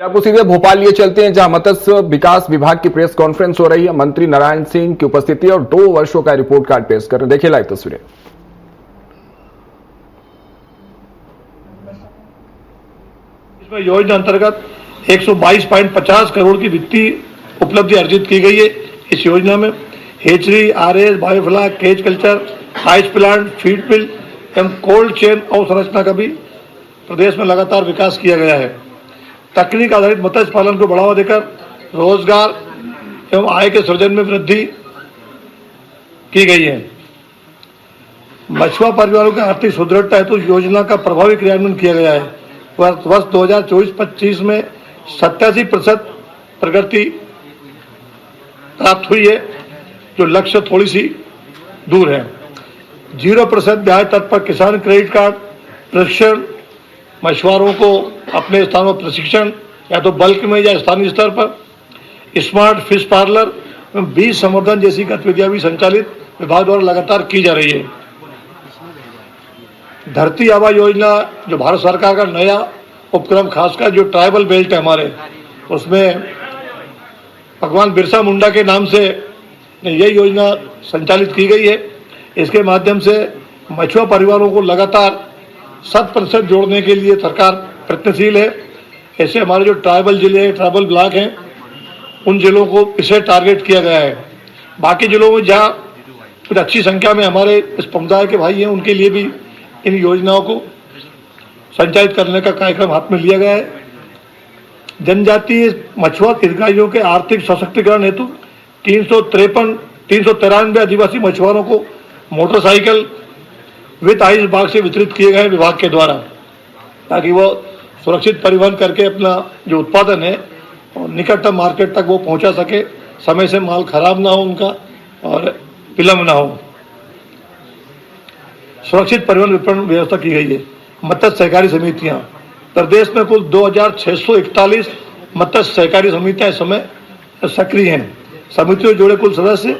आपको सीधे भोपाल लिए चलते हैं, जहां मत्स्य विकास विभाग की प्रेस कॉन्फ्रेंस हो रही है। मंत्री नारायण सिंह की उपस्थिति और 2 वर्षों का रिपोर्ट कार्ड पेश कर रहे हैं। देखिए लाइव तस्वीरें। इसमें योजना अंतर्गत 122.50 करोड़ की वित्तीय उपलब्धि अर्जित की गई है। इस योजना में hatchery, RS, biofloc, cage culture, ice plant, feed mill एवं कोल्ड चेन अवसंरचना का भी प्रदेश में लगातार विकास किया गया है। तकनीक आधारित मत्स्य पालन को बढ़ावा देकर रोजगार एवं आय के सृजन में वृद्धि की गई है। मछुआ परिवारों की आर्थिक सुदृढ़ता हेतु योजना का प्रभावी क्रियान्वयन किया गया है। वर्ष 2024-25 में 87% प्रगति प्राप्त हुई है, जो लक्ष्य थोड़ी सी दूर है। 0% ब्याज दर पर किसान क्रेडिट कार्ड प्रशिक्षण, मछुआरों को अपने स्थानों पर प्रशिक्षण या तो बल्क में या स्थानीय स्तर पर, स्मार्ट फिश पार्लर, बीज संवर्धन जैसी गतिविधियां भी संचालित विभाग द्वारा लगातार की जा रही है। धरती आबा योजना जो भारत सरकार का नया उपक्रम, खासकर जो ट्राइबल बेल्ट है हमारे, उसमें भगवान बिरसा मुंडा के नाम से यह योजना संचालित की गई है। इसके माध्यम से मछुआ परिवारों को लगातार 100% जोड़ने के लिए सरकार प्रयत्नशील है। ऐसे हमारे जो ट्राइबल जिले, ट्राइबल ब्लॉक हैं, उन जिलों को इसे टारगेट किया गया है। बाकी जिलों में जहाँ कुछ अच्छी संख्या में हमारे इस समुदाय के भाई हैं, उनके लिए भी इन योजनाओं को संचालित करने का कार्यक्रम हाथ में लिया गया है। जनजातीय मछुआ हितग्राहियों के आर्थिक सशक्तिकरण हेतु 393 आदिवासी मछुआरों को मोटरसाइकिल विद आइस बाग से वितरित किए गए विभाग के द्वारा, ताकि वो सुरक्षित परिवहन करके अपना जो उत्पादन है और निकटतम मार्केट तक वो पहुंचा सके, समय से माल खराब ना हो उनका और विलम्ब ना हो। सुरक्षित परिवहन विपणन व्यवस्था की गई है। मत्स्य सहकारी समितियां, प्रदेश में कुल 2641 मत्स्य सहकारी समितियां इस समय सक्रिय हैं। समितियों से जुड़े कुल सदस्य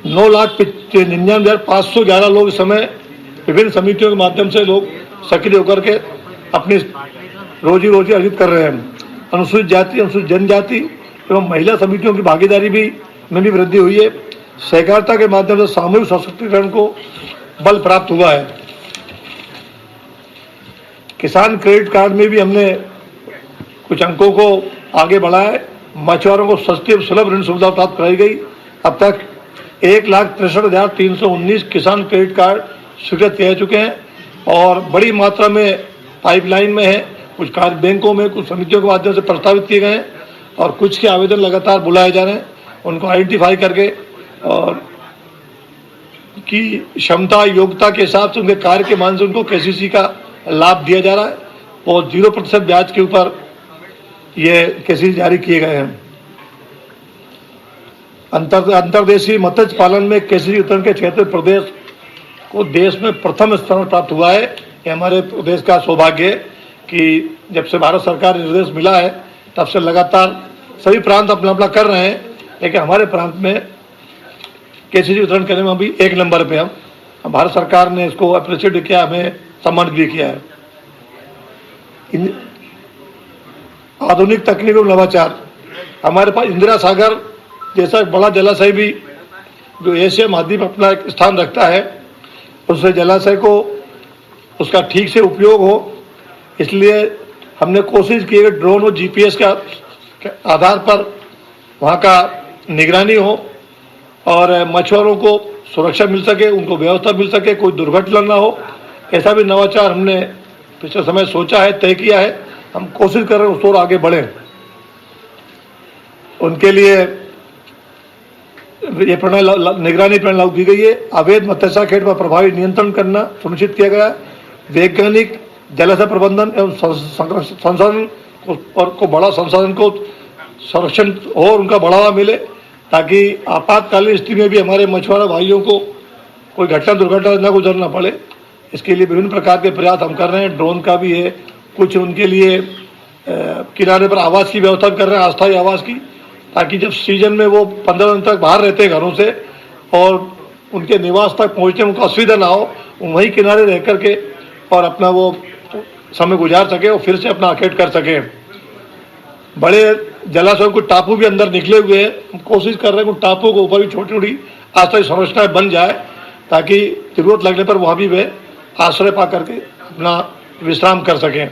9,99,511 लोग इस समय विभिन्न समितियों के माध्यम से लोग सक्रिय होकर के अपनी रोजी रोटी अर्जित कर रहे हैं। अनुसूचित जाति, अनुसूचित जनजाति एवं महिला समितियों की भागीदारी में भी वृद्धि हुई है। सहकारिता के माध्यम से सामूहिक सशक्तिकरण को बल प्राप्त हुआ है। किसान क्रेडिट कार्ड में भी हमने कुछ अंकों को आगे बढ़ाया है। मछुआरों को सस्ती और सुलभ ऋण सुविधा प्राप्त कराई गई। अब तक 1,63,319 किसान क्रेडिट कार्ड स्वीकृत किए चुके हैं और बड़ी मात्रा में पाइपलाइन में है। कुछ कार्य बैंकों में, कुछ समितियों के माध्यम से प्रस्तावित किए गए हैं और कुछ के आवेदन लगातार बुलाए जा रहे हैं। उनको आइडेंटिफाई करके और की क्षमता, योग्यता के हिसाब से उनके कार्य के मान से उनको केसीसी का लाभ दिया जा रहा है और 0% ब्याज के ऊपर ये केसीसी जारी किए गए हैं। अंतर्देशीय मत्स्य पालन में केसीसी वितरण के क्षेत्र में प्रदेश को देश में प्रथम स्थान प्राप्त हुआ है। ये हमारे प्रदेश का सौभाग्य है कि जब से भारत सरकार निर्देश मिला है तब से लगातार सभी प्रांत अपना अपना कर रहे हैं, लेकिन हमारे प्रांत में केसीसी वितरण करने में अभी 1 नंबर पे हम भारत सरकार ने इसको अप्रिशिएट किया, हमें सम्मानित भी किया है। आधुनिक तकनीक और नवाचार, हमारे पास इंदिरा सागर जैसा बड़ा जलाशय भी जो एशिया महाद्वीप अपना एक स्थान रखता है, उससे जलाशय को उसका ठीक से उपयोग हो, इसलिए हमने कोशिश की है ड्रोन और जीपीएस का आधार पर वहाँ का निगरानी हो और मछुआरों को सुरक्षा मिल सके, उनको व्यवस्था मिल सके, कोई दुर्घटना ना हो। ऐसा भी नवाचार हमने पिछले समय सोचा है, तय किया है। हम कोशिश कर रहे हैं उस ओर आगे बढ़ें। उनके लिए ये निगरानी प्रणाली लागू की गई है। अवैध मत्स्य खेत पर प्रभावी नियंत्रण करना सुनिश्चित किया गया है। वैज्ञानिक जलाशय प्रबंधन एवं संसाधन को बड़ा संसाधन को संरक्षण और उनका बढ़ावा मिले, ताकि आपातकालीन स्थिति में भी हमारे मछुआरा भाइयों को कोई घटना दुर्घटना न गुजरना पड़े। इसके लिए विभिन्न प्रकार के प्रयास हम कर रहे हैं। ड्रोन का भी है, कुछ उनके लिए किनारे पर आवास की व्यवस्था कर रहे हैं, अस्थायी आवास की, ताकि जब सीजन में वो 15 दिन तक बाहर रहते हैं घरों से और उनके निवास तक पहुंचने में उनको असुविधा ना हो, वहीं किनारे रह करके और अपना वो समय गुजार सके और फिर से अपना अखेट कर सके। बड़े जलाशयों को टापू भी अंदर निकले हुए हैं, हम कोशिश कर रहे हैं कि टापू के ऊपर भी छोटी छोटी आश्रय संरचनाएं बन जाए ताकि जरूरत लगने पर वहाँ भी वे आश्रय पा करके अपना विश्राम कर सकें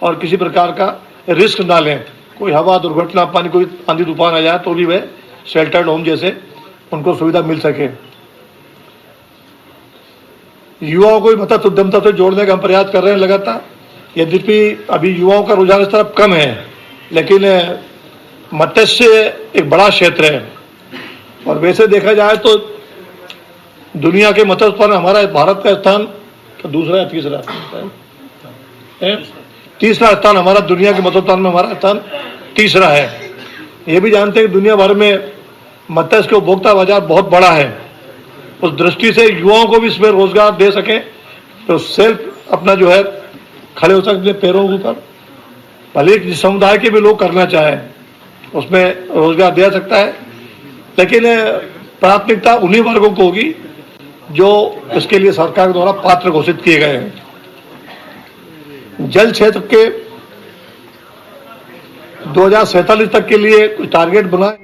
और किसी प्रकार का रिस्क ना लें। कोई हवा दुर्घटना पानी कोई आंधी तूफान आ जाए तो भी वे शेल्टर्ड होम जैसे उनको सुविधा मिल सके। युवाओं को भी मतलब उद्यमता से जोड़ने का हम प्रयास कर रहे हैं लगातार। यद्यपि अभी युवाओं का रुझान इस तरफ कम है, लेकिन मत्स्य एक बड़ा क्षेत्र है और वैसे देखा जाए तो दुनिया के मत्स्य उत्पादन हमारा भारत का स्थान तो दूसरा है, तीसरा है, तीसरा स्थान हमारा दुनिया के मत्स्य उत्पादन में हमारा स्थान तीसरा है। ये भी जानते हैं कि दुनिया भर में मत्स्य के उपभोक्ता बाजार बहुत बड़ा है। उस दृष्टि से युवाओं को भी इसमें रोजगार दे सकें तो सेल्फ अपना जो है खड़े हो सकते पैरों के ऊपर, भले जिस समुदाय के भी लोग करना चाहें उसमें रोजगार दिया सकता है, लेकिन प्राथमिकता उन्हीं वर्गों को होगी जो इसके लिए सरकार द्वारा पात्र घोषित किए गए हैं। जल क्षेत्र के 2047 तक के लिए कुछ टारगेट बनाए